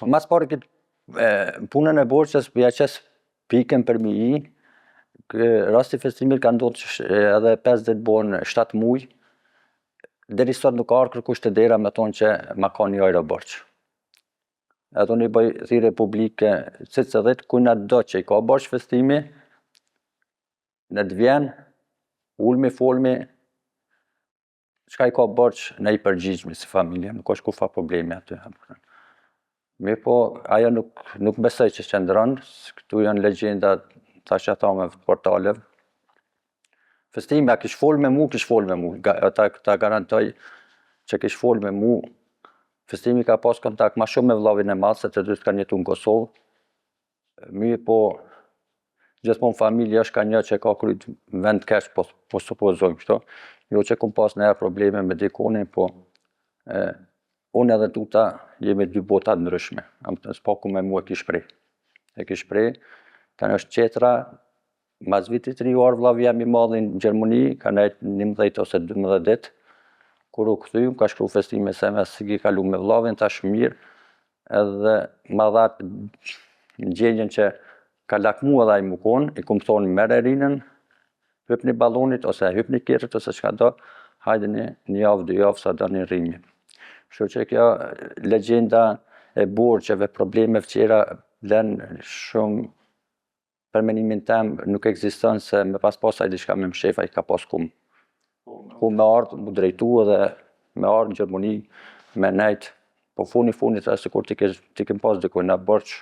Mas pari punën e borxhes ja qes pikën për mi i. Rasti i festimit ka ndodhur që edhe 50 bon 7 muaj. Deri sot nuk ka ardhur kërkush te dera me thonë që ma ka një euro borx. Ato një bëj thirrje publike secillit kujt që i ka borx festimi, në të vjen, ulmi folmi, çka i ka borx ne i përgjigjemi si familje, nuk është kufa problemi aty. Mirë po, ajo nuk besoj që qëndron, këtu janë legjenda tash ata me portaleve. Festimi a kish fol me mu, ta garantoj që kish fol me mu. Festimi ka pas kontakt ma shumë me vllavin e madh, se të dyt kanë jetu në Kosovë. Mirë po, gjithmonë familja është ka një që ka kryt vend keq, po supozojmë kështu. Jo që kum pas ndonjëherë probleme me dikonin, po unë edhe tuta jemi dy bota të ndryshme. S'po ku me mu e kish shpreh. Tani është qetra, mas vitit të ri u ardh vllavi jam i madhi në Gjermani, ka nejt 11 ose 12 ditë. Kur u kthy, ka shkru festime SMS si ki kalu me vllavin, tash mirë, edhe ma dha në gjendjen që ka lakmu edhe ai mu kon, i kum thonë merr rinën, hypni ballonit ose hypni kerrit ose çka do, hajdeni një javë, 2 javë sa doni rrini. Kështu që kjo legjenda e borxheve, probleme tjera vlen shumë, për menimin tem nuk ekziston se me pas ai diçka me mshef ai ka pas ku me ardh, mu drejtu edhe me ardh në Gjermani, me nejt, po funit është sikur ti ke pas dikujt na borx,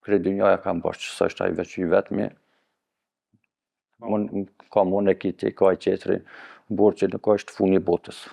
krejt dynjaja ka borx, s'është ai veç i vetmi. Kam unë e ki ti, ka i qetri, borxhi nuk është funi i botës.